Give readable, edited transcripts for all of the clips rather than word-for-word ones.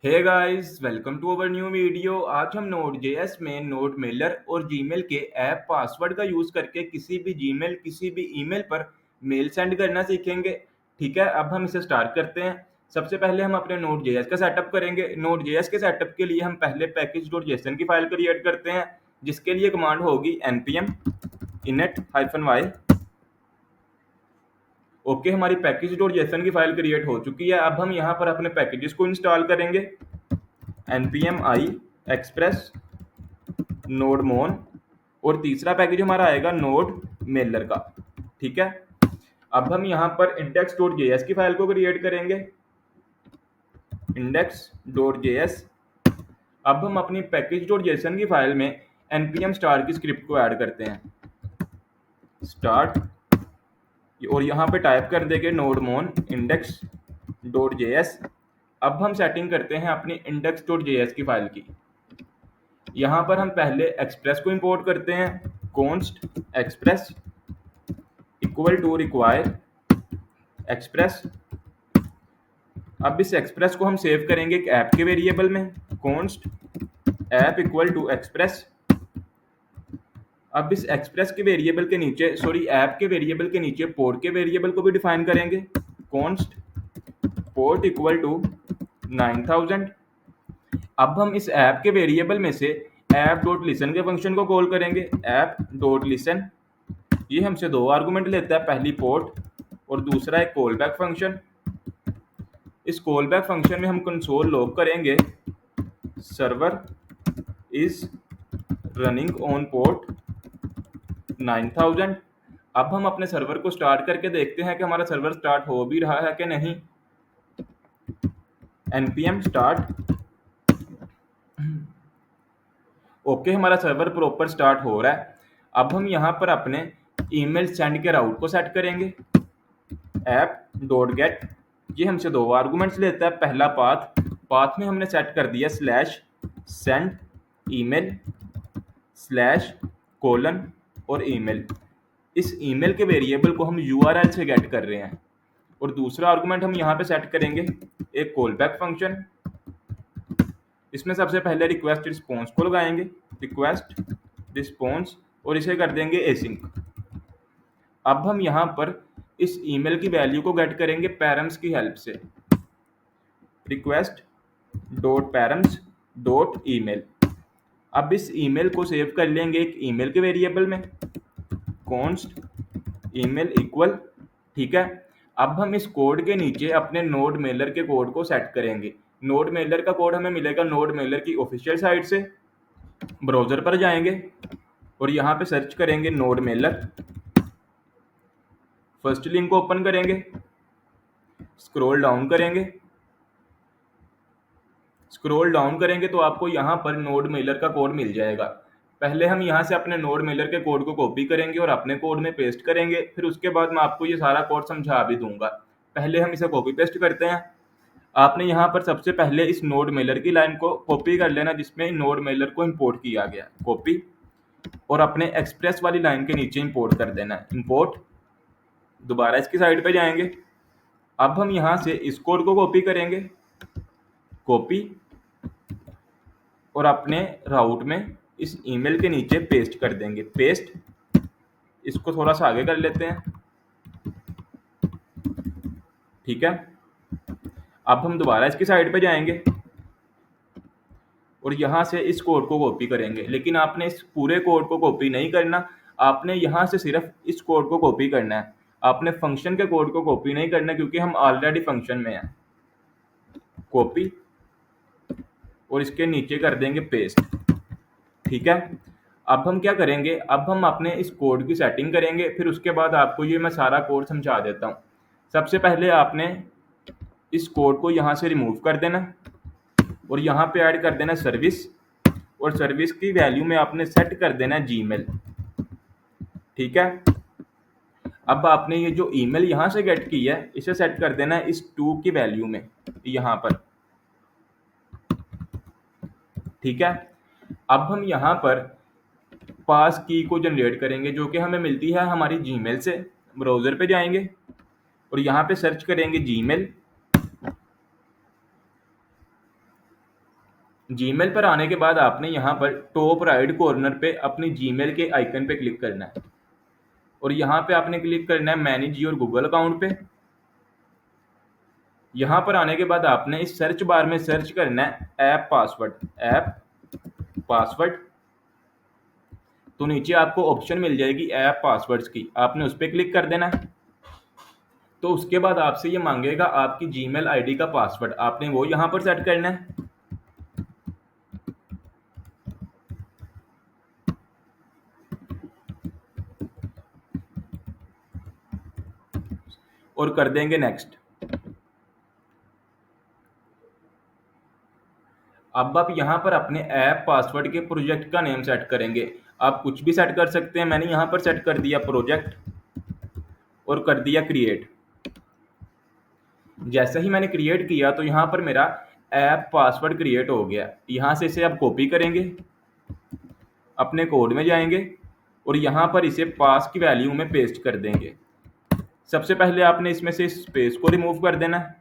Hey guys, welcome to our new video. आज हम Node JS में नोड मेलर और जीमेल के ऐप पासवर्ड का यूज करके किसी भी जीमेल किसी भी ईमेल पर मेल सेंड करना सीखेंगे। ठीक है, अब हम इसे स्टार्ट करते हैं। सबसे पहले हम अपने नोड.जेएस का सेटअप करेंगे। नोड.जेएस के सेटअप के लिए हम पहले पैकेज.जेसन की फाइल क्रिएट करते हैं, जिसके लिए कमांड होगी npm init-y। ओके, हमारी पैकेज.जेसन की फाइल क्रिएट हो चुकी है। अब हम यहाँ पर अपने पैकेजेस को इंस्टॉल करेंगे। npm i express nodemon और तीसरा पैकेज हमारा आएगा नोड मेलर का। ठीक है, अब हम यहाँ पर index.js की फाइल को क्रिएट करेंगे। index.js। अब हम अपनी पैकेज.json की फाइल में npm स्टार की स्क्रिप्ट को ऐड करते हैं, स्टार्ट, और यहाँ पे टाइप कर देंगे nodemon index.js। अब हम सेटिंग करते हैं अपनी index.js की फाइल की। यहाँ पर हम पहले एक्सप्रेस को इंपोर्ट करते हैं, const express equal to require express. अब इस एक्सप्रेस को हम सेव करेंगे एक ऐप के वेरिएबल में, const app equal to express. अब इस एक्सप्रेस के वेरिएबल के नीचे ऐप के वेरिएबल के नीचे पोर्ट के वेरिएबल को भी डिफाइन करेंगे, const पोर्ट इक्वल टू 9000। अब हम इस ऐप के वेरिएबल में से app.listen के फंक्शन को कॉल करेंगे, app.listen। ये हमसे दो आर्गुमेंट लेता है, पहली पोर्ट और दूसरा एक कॉल बैक फंक्शन। इस कॉल बैक फंक्शन में हम कंसोल लॉग करेंगे server is running on port 9000। अब हम अपने सर्वर को स्टार्ट करके देखते हैं कि हमारा सर्वर स्टार्ट हो भी रहा है कि नहीं। npm start. ओके, हमारा सर्वर प्रॉपर स्टार्ट हो रहा है। अब हम यहाँ पर अपने ईमेल सेंड के राउट को सेट करेंगे, app.get। ये हमसे दो आर्गुमेंट्स लेता है, पहला पाथ में हमने सेट कर दिया /send email /: और ईमेल। इस ईमेल के वेरिएबल को हम URL से गेट कर रहे हैं। और दूसरा आर्गुमेंट हम यहाँ पे सेट करेंगे एक कॉल बैक फंक्शन। इसमें सबसे पहले रिक्वेस्ट रिस्पॉन्स को लगाएंगे, रिक्वेस्ट रिस्पॉन्स, और इसे कर देंगे एसिंक। अब हम यहाँ पर इस ईमेल की वैल्यू को गेट करेंगे पैरम्स की हेल्प से, request dot params dot email. अब इस ईमेल को सेव कर लेंगे एक ईमेल के वेरिएबल में, const ईमेल इक्वल। ठीक है, अब हम इस कोड के नीचे अपने नोड मेलर के कोड को सेट करेंगे। नोड मेलर का कोड हमें मिलेगा नोड मेलर की ऑफिशियल साइट से। ब्राउजर पर जाएंगे और यहाँ पे सर्च करेंगे नोड मेलर। फर्स्ट लिंक को ओपन करेंगे, स्क्रॉल डाउन करेंगे तो आपको यहाँ पर नोड मेलर का कोड मिल जाएगा। पहले हम यहाँ से अपने नोड मेलर के कोड को कॉपी करेंगे और अपने कोड में पेस्ट करेंगे, फिर उसके बाद मैं आपको ये सारा कोड समझा भी दूंगा। पहले हम इसे कॉपी पेस्ट करते हैं। आपने यहाँ पर सबसे पहले इस नोड मेलर की लाइन को कॉपी कर लेना जिसमें नोड मेलर को इंपोर्ट किया गया, कॉपी, और अपने एक्सप्रेस वाली लाइन के नीचे इंपोर्ट कर देना है, इंपोर्ट। दोबारा इसकी साइड पे जाएंगे। अब हम यहाँ से इस कोड को कॉपी करेंगे, कॉपी, और अपने राउट में इस ईमेल के नीचे पेस्ट कर देंगे, पेस्ट। इसको थोड़ा सा आगे कर लेते हैं। ठीक है, अब हम दोबारा इसकी साइड पे जाएंगे और यहाँ से इस कोड को कॉपी करेंगे, लेकिन आपने इस पूरे कोड को कॉपी नहीं करना। आपने यहाँ से सिर्फ इस कोड को कॉपी करना है, आपने फंक्शन के कोड को कॉपी नहीं करना, क्योंकि हम ऑलरेडी फंक्शन में हैं। कॉपी, और इसके नीचे कर देंगे पेस्ट। ठीक है, अब हम क्या करेंगे, अब हम अपने इस कोड की सेटिंग करेंगे, फिर उसके बाद आपको ये मैं सारा कोड समझा देता हूँ। सबसे पहले आपने इस कोड को यहाँ से रिमूव कर देना और यहाँ पे ऐड कर देना सर्विस, और सर्विस की वैल्यू में आपने सेट कर देना जीमेल। ठीक है, अब आपने ये जो ईमेल यहाँ से गेट की है इसे सेट कर देना है इस 2 की वैल्यू में, यहाँ पर। ठीक है, अब हम यहाँ पर पास की को जनरेट करेंगे जो कि हमें मिलती है हमारी जीमेल से। ब्राउजर पे जाएंगे और यहाँ पे सर्च करेंगे जीमेल, जीमेल पर आने के बाद आपने यहाँ पर टॉप राइट कॉर्नर पे अपनी जीमेल के आइकन पे क्लिक करना है और यहाँ पे आपने क्लिक करना है मैनेज योर गूगल अकाउंट पे। यहाँ पर आने के बाद आपने इस सर्च बार में सर्च करना है ऐप पासवर्ड। तो नीचे आपको ऑप्शन मिल जाएगी ऐप पासवर्ड्स की, आपने उस पर क्लिक कर देना है। तो उसके बाद आपसे ये मांगेगा आपकी जीमेल आईडी का पासवर्ड, आपने वो यहाँ पर सेट करना है। और कर देंगे नेक्स्ट। अब आप यहाँ पर अपने ऐप पासवर्ड के प्रोजेक्ट का नेम सेट करेंगे। आप कुछ भी सेट कर सकते हैं, मैंने यहाँ पर सेट कर दिया प्रोजेक्ट और कर दिया क्रिएट। जैसे ही मैंने क्रिएट किया तो यहाँ पर मेरा ऐप पासवर्ड क्रिएट हो गया। यहाँ से इसे अब कॉपी करेंगे, अपने कोड में जाएंगे और यहाँ पर इसे पास की वैल्यू में पेस्ट कर देंगे। सबसे पहले आपने इसमें से स्पेस को रिमूव कर देना है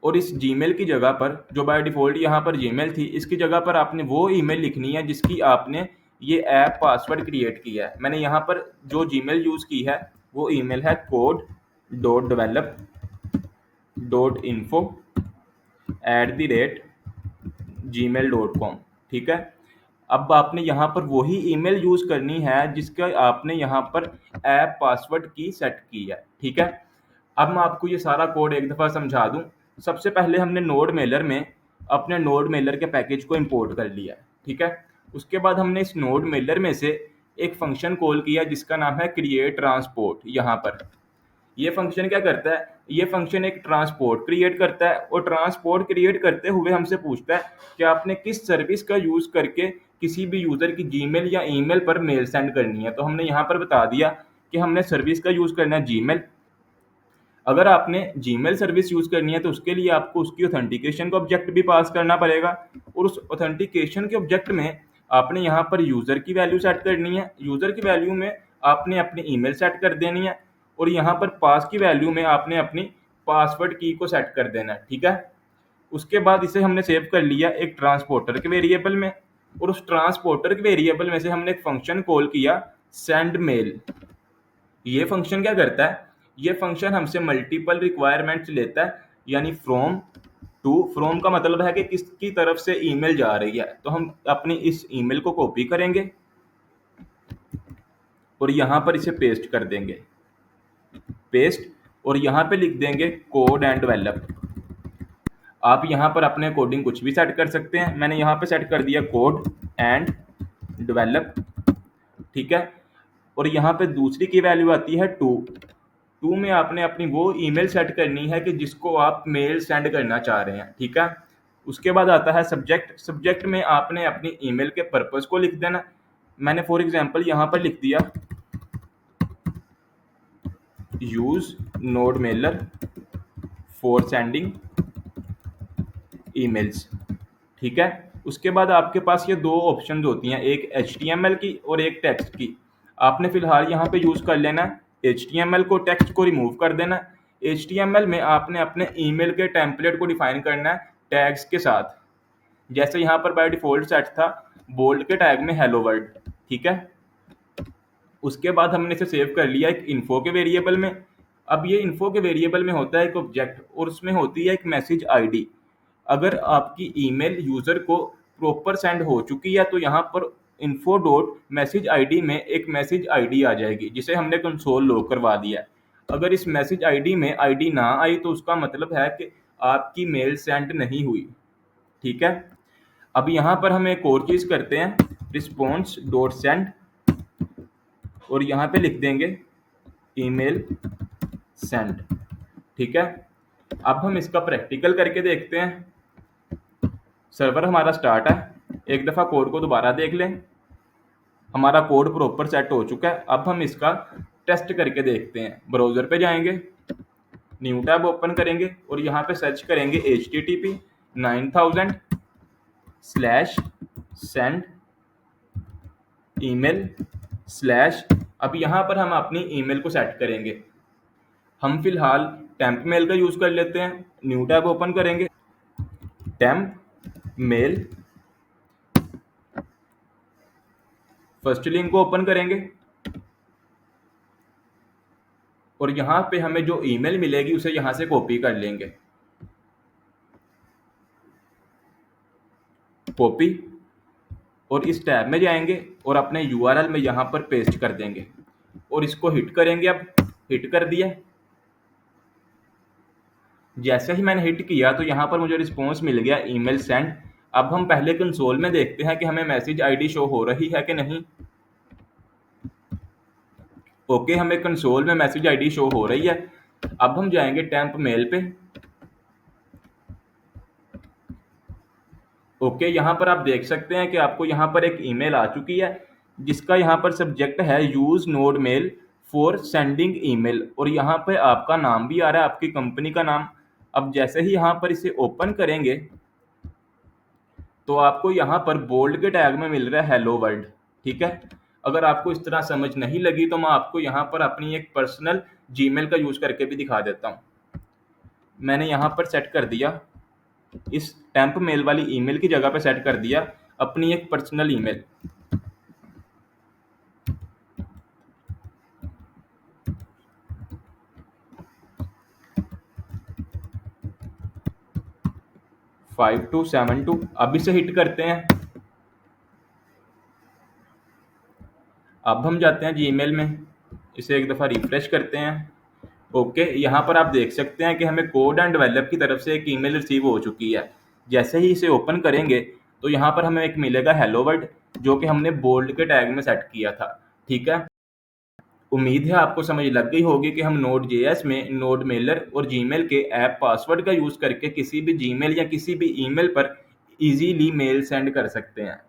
और इस जीमेल की जगह पर, जो बाय डिफ़ॉल्ट यहाँ पर जीमेल थी, इसकी जगह पर आपने वो ईमेल लिखनी है जिसकी आपने ये ऐप पासवर्ड क्रिएट किया है। मैंने यहाँ पर जो जीमेल यूज़ की है वो ईमेल है code.develop@gmail.com। ठीक है। अब आपने यहाँ पर वही ईमेल यूज़ करनी है जिसका आपने यहाँ पर ऐप पासवर्ड की सेट की है। ठीक है। अब मैं आपको ये सारा कोड एक दफ़ा समझा दूँ। सबसे पहले हमने नोड मेलर में अपने नोड मेलर के पैकेज को इंपोर्ट कर लिया है। ठीक है। उसके बाद हमने इस नोड मेलर में से एक फंक्शन कॉल किया जिसका नाम है क्रिएट ट्रांसपोर्ट। यहाँ पर ये फंक्शन क्या करता है, ये फंक्शन एक ट्रांसपोर्ट क्रिएट करता है और ट्रांसपोर्ट क्रिएट करते हुए हमसे पूछता है कि आपने किस सर्विस का यूज़ करके किसी भी यूज़र की जीमेल या ईमेल पर मेल सेंड करनी है। तो हमने यहाँ पर बता दिया कि हमने सर्विस का यूज़ करना है जीमेल। अगर आपने जीमेल सर्विस यूज़ करनी है तो उसके लिए आपको उसकी ऑथेंटिकेशन का ऑब्जेक्ट भी पास करना पड़ेगा और उस ऑथेंटिकेशन के ऑब्जेक्ट में आपने यहाँ पर यूज़र की वैल्यू सेट करनी है। यूज़र की वैल्यू में आपने अपनी ईमेल सेट कर देनी है और यहाँ पर पास की वैल्यू में आपने अपनी पासवर्ड की को सेट कर देना है। ठीक है। उसके बाद इसे हमने सेव कर लिया एक ट्रांसपोर्टर के वेरिएबल में और उस ट्रांसपोर्टर के वेरिएबल में से हमने एक फंक्शन कॉल किया सेंड मेल। ये फंक्शन क्या करता है, ये फंक्शन हमसे मल्टीपल रिक्वायरमेंट्स लेता है, यानी फ्रॉम टू। फ्रॉम का मतलब है कि किसकी तरफ से ईमेल जा रही है। तो हम अपनी इस ईमेल को कॉपी करेंगे और यहाँ पर इसे पेस्ट कर देंगे, पेस्ट, और यहाँ पे लिख देंगे कोड एंड डेवलप। आप यहाँ पर अपने कोडिंग कुछ भी सेट कर सकते हैं, मैंने यहाँ पे सेट कर दिया कोड एंड डेवलप। ठीक है। और यहाँ पे दूसरी की वैल्यू आती है 2 में आपने अपनी वो ईमेल सेट करनी है कि जिसको आप मेल सेंड करना चाह रहे हैं। ठीक है। उसके बाद आता है सब्जेक्ट। सब्जेक्ट में आपने अपनी ईमेल के पर्पस को लिख देना। मैंने फॉर एग्जांपल यहाँ पर लिख दिया use node Mailer for sending emails. ठीक है। उसके बाद आपके पास ये दो ऑप्शंस होती हैं, एक HTML की और एक टेक्स्ट की। आपने फिलहाल यहाँ पे यूज़ कर लेना है HTML को, टेक्स्ट को रिमूव कर देना है। HTML में आपने अपने ईमेल के टेम्पलेट को डिफाइन करना है टैग्स के साथ। जैसे यहाँ पर बाय डिफ़ॉल्ट सेट था बोल्ड के टैग में हेलो वर्ल्ड। ठीक है। उसके बाद हमने इसे सेव कर लिया एक इन्फो के वेरिएबल में। अब ये इन्फो के वेरिएबल में होता है एक ऑब्जेक्ट और उसमें होती है एक मैसेज आईडी। अगर आपकी ईमेल यूज़र को प्रॉपर सेंड हो चुकी है तो यहाँ पर इन्फो डॉट मैसेज आईडी में एक मैसेज आईडी आ जाएगी जिसे हमने कंसोल लॉग करवा दिया है। अगर इस मैसेज आईडी में आईडी ना आई तो उसका मतलब है कि आपकी मेल सेंड नहीं हुई। ठीक है। अब यहाँ पर हम एक और चीज़ करते हैं, रिस्पॉन्स डॉट सेंड, और यहाँ पे लिख देंगे ईमेल सेंड। ठीक है। अब हम इसका प्रैक्टिकल करके देखते हैं। सर्वर हमारा स्टार्ट है, एक दफ़ा कोड को दोबारा देख लें। हमारा कोड प्रॉपर सेट हो चुका है। अब हम इसका टेस्ट करके देखते हैं। ब्राउज़र पे जाएंगे, न्यू टैब ओपन करेंगे और यहाँ पे सर्च करेंगे http 9000/send email/। अब यहाँ पर हम अपनी ईमेल को सेट करेंगे। हम फिलहाल टेम्प मेल का यूज़ कर लेते हैं। न्यू टैब ओपन करेंगे टेम्प मेल, फर्स्ट लिंक को ओपन करेंगे और यहाँ पे हमें जो ईमेल मिलेगी उसे यहाँ से कॉपी कर लेंगे, कॉपी, और इस टैब में जाएंगे और अपने यूआरएल में यहाँ पर पेस्ट कर देंगे और इसको हिट करेंगे। अब हिट कर दिया। जैसे ही मैंने हिट किया तो यहाँ पर मुझे रिस्पॉन्स मिल गया ईमेल सेंड। अब हम पहले कंसोल में देखते हैं कि हमें मैसेज आईडी शो हो रही है कि नहीं। ओके, हमें कंसोल में मैसेज आईडी शो हो रही है। अब हम जाएंगे टेम्प मेल पे। ओके, यहाँ पर आप देख सकते हैं कि आपको यहाँ पर एक ईमेल आ चुकी है जिसका यहाँ पर सब्जेक्ट है use node mail for sending email, और यहाँ पे आपका नाम भी आ रहा है, आपकी कंपनी का नाम। अब जैसे ही यहाँ पर इसे ओपन करेंगे तो आपको यहाँ पर बोल्ड के टैग में मिल रहा है हेलो वर्ल्ड। ठीक है, अगर आपको इस तरह समझ नहीं लगी तो मैं आपको यहाँ पर अपनी एक पर्सनल जीमेल का यूज करके भी दिखा देता हूँ। मैंने यहाँ पर सेट कर दिया, इस टेम्प मेल वाली ईमेल की जगह पे सेट कर दिया अपनी एक पर्सनल ईमेल। Five to 7 2। अब इसे हिट करते हैं। अब हम जाते हैं जीमेल में, इसे एक दफ़ा रिफ्रेश करते हैं। ओके, यहाँ पर आप देख सकते हैं कि हमें कोड एंड डेवलप की तरफ से एक ईमेल रिसीव हो चुकी है। जैसे ही इसे ओपन करेंगे तो यहाँ पर हमें एक मिलेगा हेलो वर्ल्ड, जो कि हमने बोल्ड के टैग में सेट किया था। ठीक है, उम्मीद है आपको समझ लग गई होगी कि हम नोड जेएस में नोड मेलर और जीमेल के ऐप पासवर्ड का यूज़ करके किसी भी जीमेल या किसी भी ईमेल पर इजीली मेल सेंड कर सकते हैं।